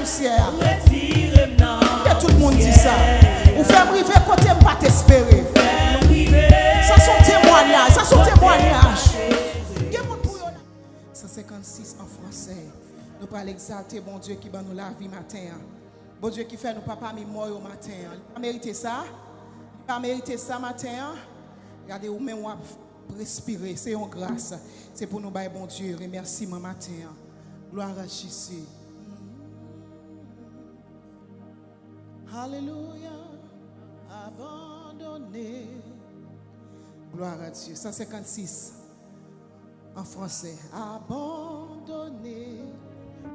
poussière. Et tout le monde dit ça. Ou fait arriver côté pas t'espérer. Ça sont témoignages, ça sont témoignages. 156 en français. Nous parlons exalter bon Dieu qui va nous la vie matin. Bon Dieu qui fait nous papa mi mort au matin. Il pas mérité ça. Il pas mérité ça matin. Regardez ou même respirer, c'est une grâce. C'est pour nous bailler bon Dieu. Remerciement matin. Gloire à Jésus. Alléluia. Abandonné. Gloire à Dieu. 156 en français. Abandonner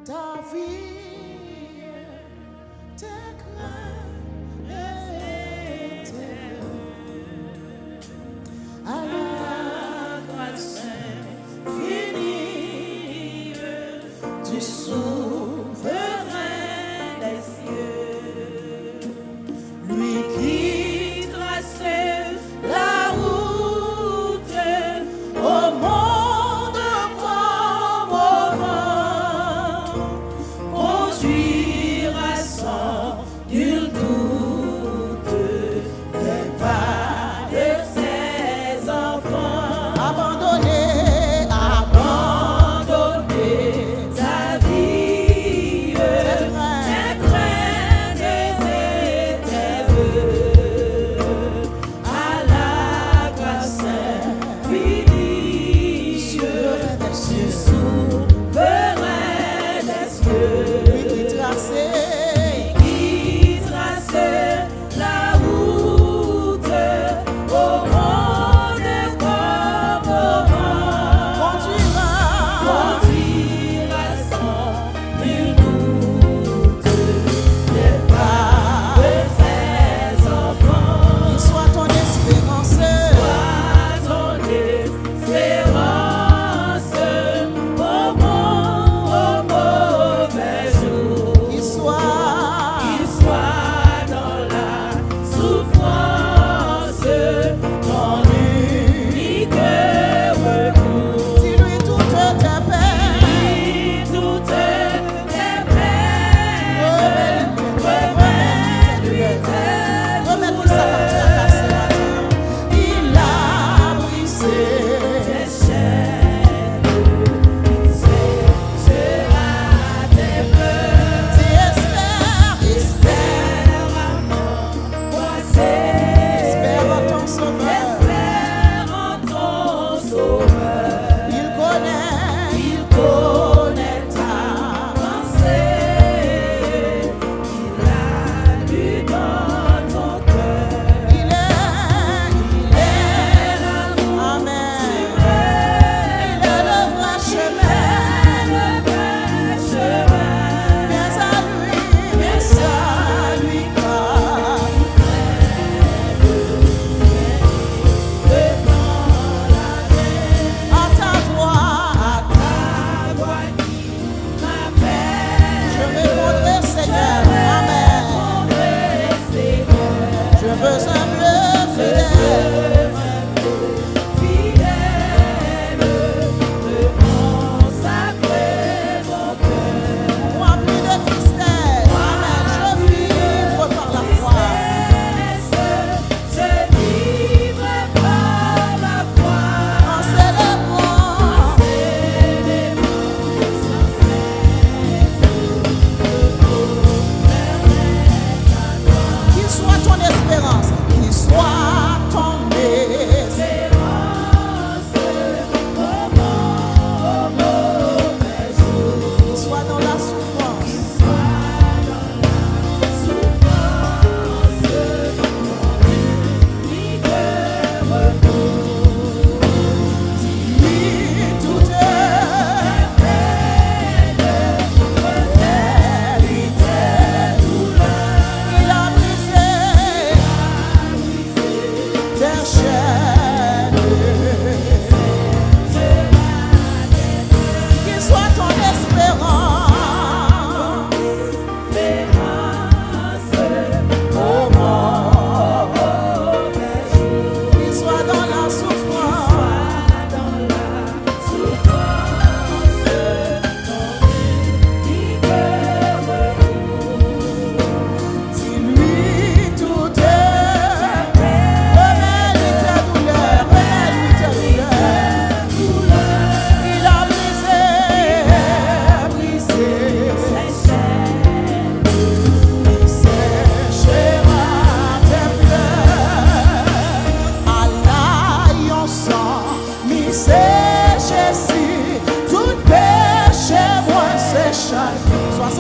ta vie, tes craintes et tes à la grâce finie du souverain des cieux, lui qui traçait la route au monde comme au vent, conduira sans nul doute les pas de ses enfants. Abandonner ta vie.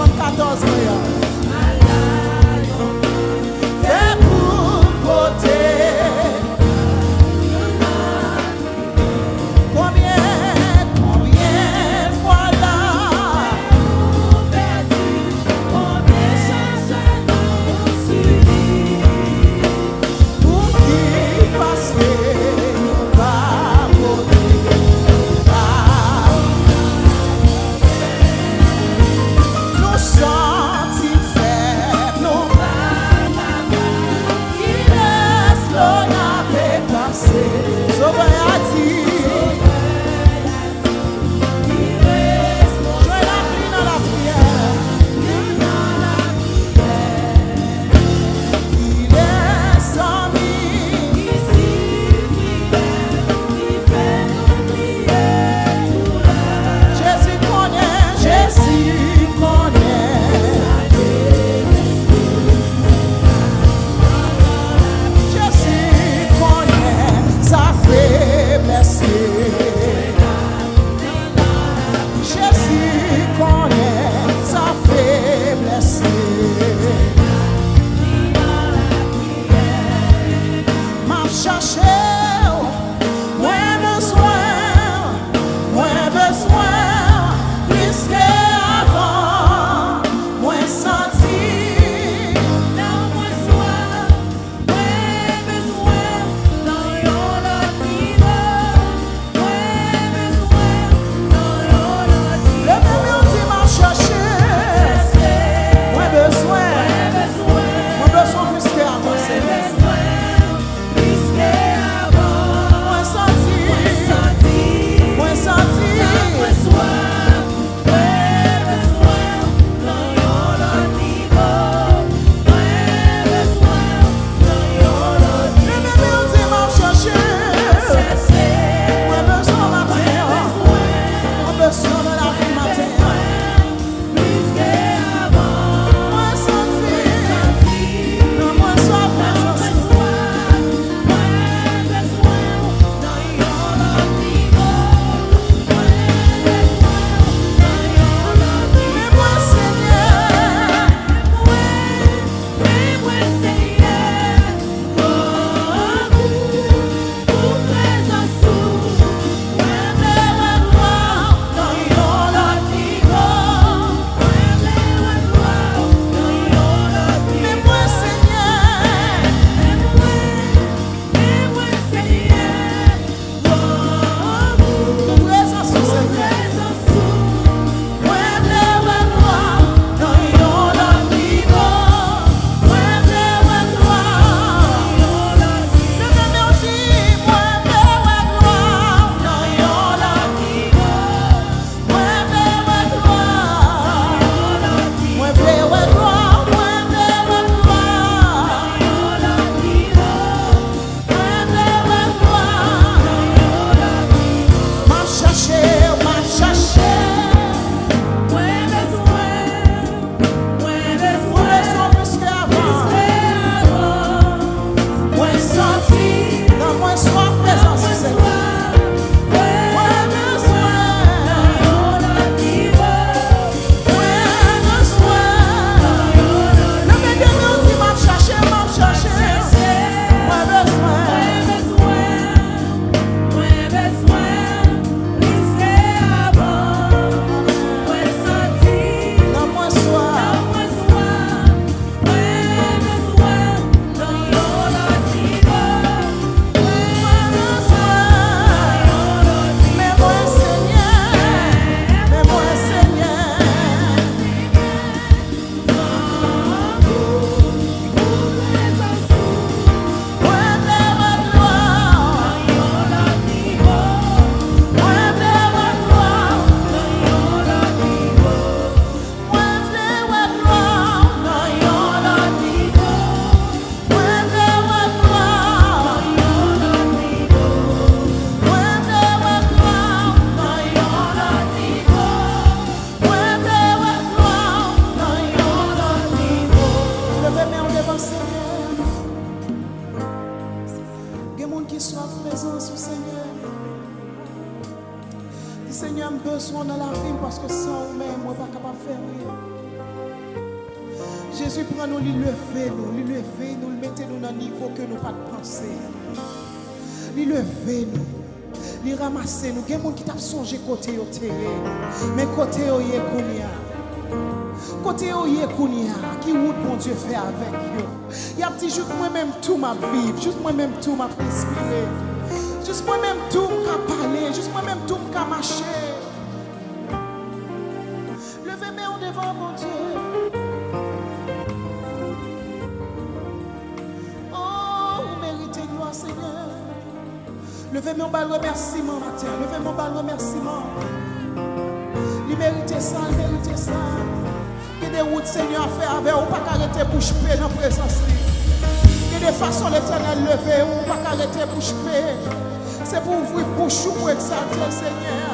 74 millions. C'est pour côté. Combien fois là? Pour qui passer par côté. Nous sentis Jésus prend nous, il lever nous, le mettez nous dans un niveau que nous pas de penser. Il lever nous. Il ramasse nous. Il y a des gens qui t'a songé côté au terrain. Mais côté au Yekounia. Côté au Yekounia. Qui route mon Dieu fait avec vous. Il y a petit juste moi-même tout ma vie. Juste moi-même tout ma respirer. Juste moi-même tout ma parler. Juste moi-même tout ma marcher. Levez-moi devant mon Dieu. Oh, vous méritez gloire, Seigneur. Levez-moi un remerciement matin. Levez-moi un remerciement. Il mérite ça, il mérite ça. Il y a des routes, Seigneur, à faire avec vous. Pas qu'arrêter bouche paix dans la présence. Il y a des façons l'éternel lever ou pas qu'arrêter bouche paix. C'est pour ouvrir bouche pour exalter le Seigneur.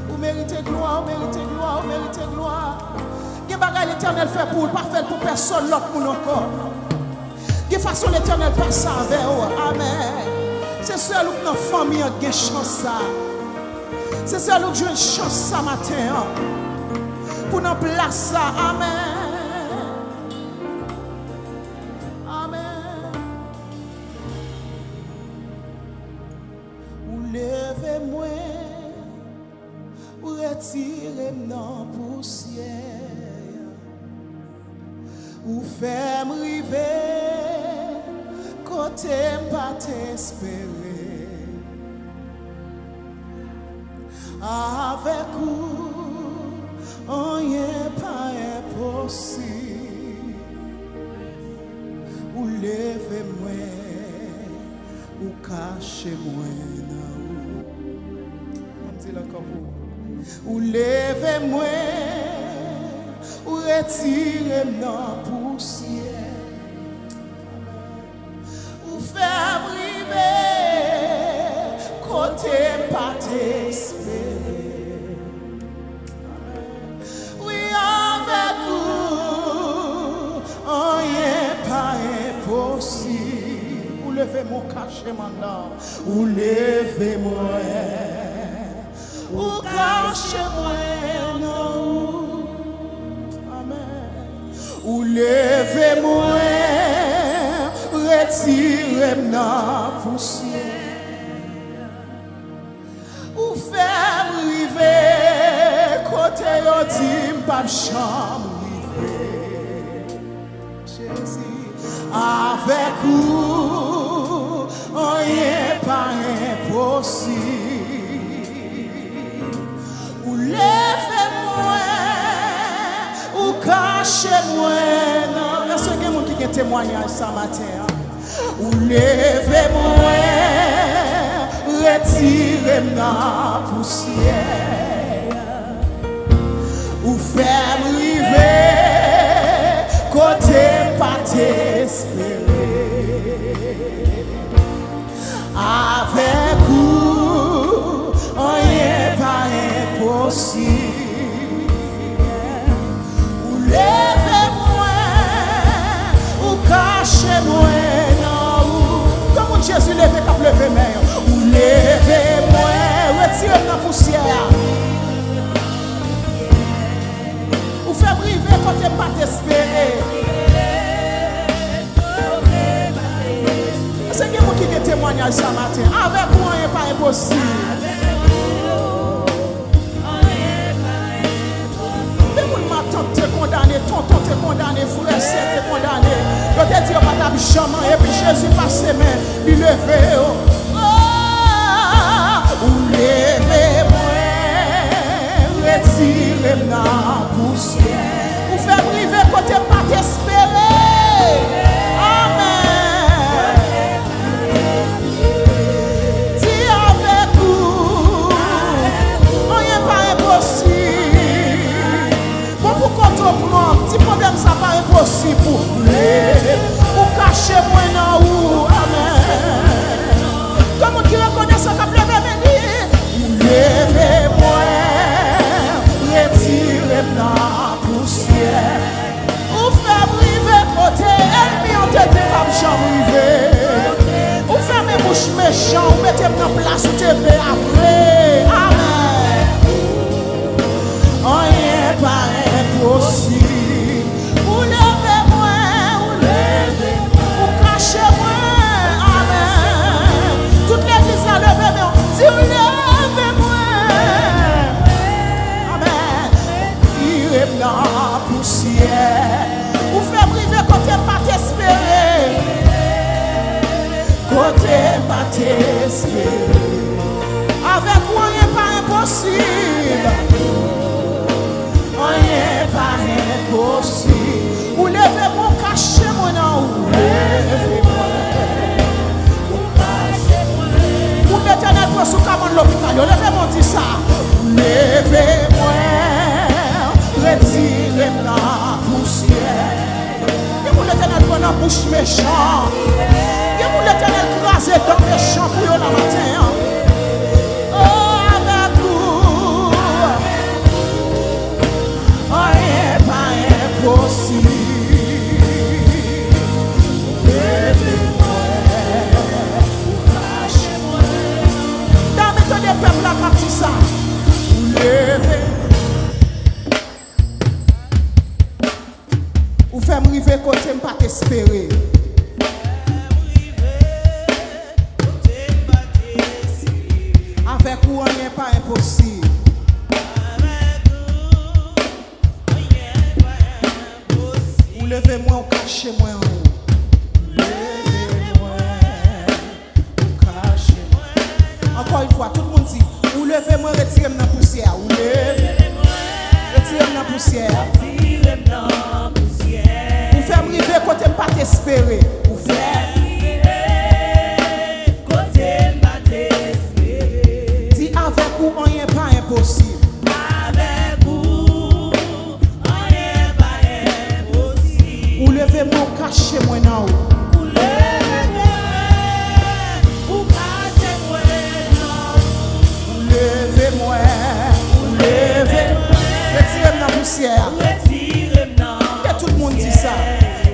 Vous méritez gloire, vous méritez gloire, vous méritez gloire. Il y a des bagages l'éternel fait pour vous, pas fait pour personne l'autre pour encore. De façon l'éternel passe avec vous. Amen. C'est seul où notre famille a une chance. C'est seul où j'ai une chance ce matin. Pour nous placer. Amen. Amen. Ou levez-moi. Ou retirez-moi dans poussière. Ou faites-moi river. Côté pas t'espérer. Avec vous, rien pas impossible. Ou levez-moi, ou cachez-moi. On dit encore vous. Ou levez-moi, ou retirez-moi dans poussière. Faire briver, côté pas t'espérer. Oui, avec vous, rien pas impossible. Ou levez-moi, cachez-moi là. Ou levez-moi, ou cachez-moi non. Amen. Ou levez-moi. Retirez-moi dans poussière. Ou faire river. Côté yon dit pas de chambre river. Jésus, avec vous, rien pas impossible. Ou levez-moi, ou cachez-moi. Est-ce qu'il y a quelqu'un qui a témoignage ce matin? Ou levez-moi, retirez-moi dans la poussière. Ou faites-moi river, côté pas t'espérer. Avec vous, rien pas impossible. Ou levez-moi, ou cachez-moi. Jésus levez cap levé main. Ou levez-moi, retirez la poussière. Ou faites briver quand tu pas t'espérer. C'est qui vous qui témoignage ce matin. Avec vous, rien pas impossible. Tante t'es condamné, tonton t'es condamné, frère t'es condamné. Je te dis, pas ta bichaman, et puis Jésus passe ses mains, il levez. Ou levez-moi, retirez-moi dans la poussière. Ou faites briver côté pas t'espérer. Amen. Dis avec vous, rien pas impossible. Petit problème, ça paraît impossible pour vous. Ou cachez-moi dans où. Amen. levez-moi, dis ça. Levez-moi, retirez la poussière. Et vous l'Éternel prend la bouche méchant. Et vous l'Éternel crasé dans méchant pour la matin. Oh, avec vous, rien pas impossible. Levez-moi, cachez-moi. Dans mes temps des peuples, la partie ça. Levez. Ou fais-moi arriver côté, je ne pas t'espérer. Avec vous, rien pas impossible. Ou levez-moi ou cachez-moi en haut. Levez-moi ou cachez-moi. Encore une fois, tout le monde dit, ou levez-moi, retirez-moi dans la poussière. Ou levez-moi, retirez-moi dans la poussière. Ou faites-moi arriver côté, je ne pas t'espérer. Ou faites. Avec vous, rien pas impossible. Avec vous, rien pas impossible. Ou levez-moi, cachez-moi dans haut. Ou levez-moi, ou cachez-moi dans haut. Ou levez-moi, ou levez-moi. Retirez-moi dans la poussière. Retirez-moi dans la Et tout le monde dit ça.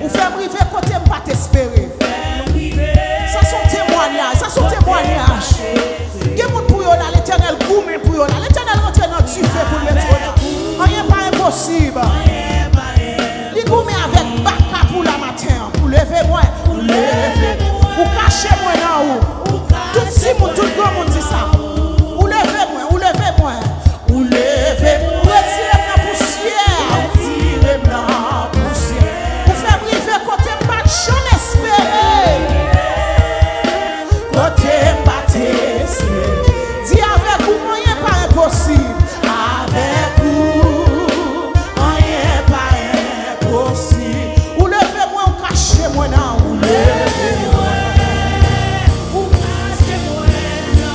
Ou faites arriver côté, je pas t'espérer. Ça sont témoignages, ça sont témoignages. L'Éternel gourmet pour eux. L'Éternel rentre dans du feu pour le mettre là. Rien pas impossible. Il gourmet avec baka pour la matin. Pour lever moi. Pour lever. Pour cacher moi là haut. Tout si monde, tout le monde dit ça. Ou levez moi, ou levez moi. Ou levez. Retirez la poussière. Retirez la poussière. Pour faire briser côté pas de champ espérer. Côté pas t'espérer. Avec vous, rien pas impossible. Avec vous, rien pas impossible. Ou levez-moi ou cachez-moi là. Ou levez-moi. Ou cachez-moi là.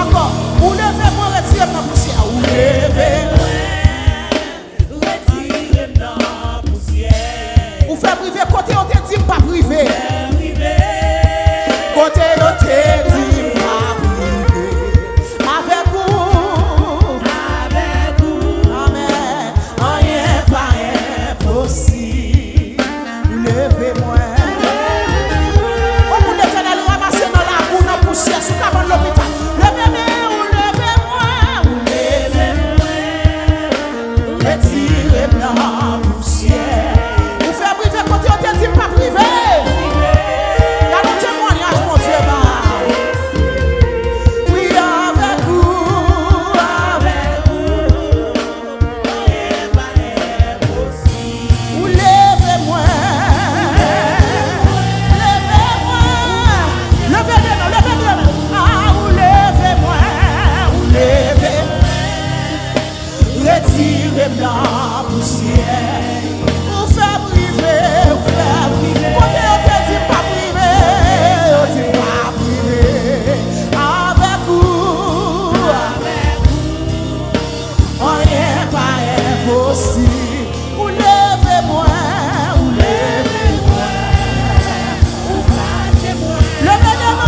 Encore. Ou levez-moi, retirez la poussière. Ou levez-moi. Retirez la poussière. Ou faites priver côté, on te dit pas privé. Côté, on te dit pas privé. Avec vous, amen, rien pas impossible. Levez-moi. Oh, pour l'Éternel, ramassez dans la boue, dans la poussière, sous la bande de l'hôpital. Levez-moi, levez-moi. Retirez la poussière. Vous faites priver côté, on te dit pas privé. Il y a un témoignage, mon Dieu. Retirez la poussière. Vous faites priver, vous faites priver. Côté on te dit pas priver, on dit pas priver. Avec vous, rien pas impossible. Vous levez-moi, vous levez-moi. Vous cachez-moi. Levez-moi,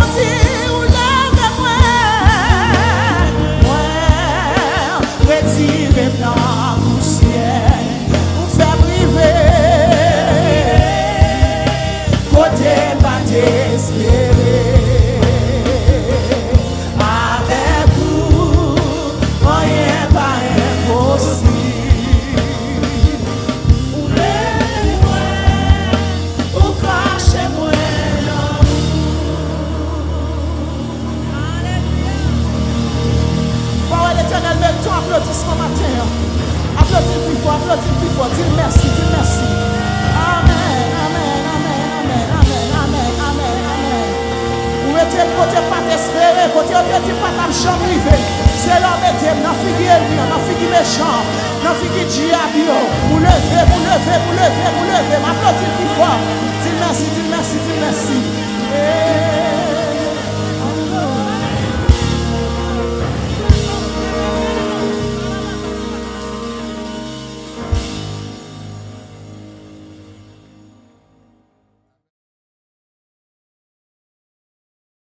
vous levez-moi. Retirez la poussière, vous faites briver. Côté pas t'espérer. Avec vous, rien pas impossible. Ou levez-moi, ou cachez-moi là. Parole l'Éternel, mets ton applaudissement matin. Applaudis plus fort, dis merci, dis merci. Amen, amen, amen, amen, amen, amen, amen, amen. Ou mettez le côté pas t'espérer, côté on te dit pas ta chambre privée. C'est l'homme et Dieu, n'a figure ennemi, n'a figure méchant, n'a figure diable. Vous levez, vous levez, vous levez, vous levez. Applaudis plus fort. Dis merci, dis merci, dis merci.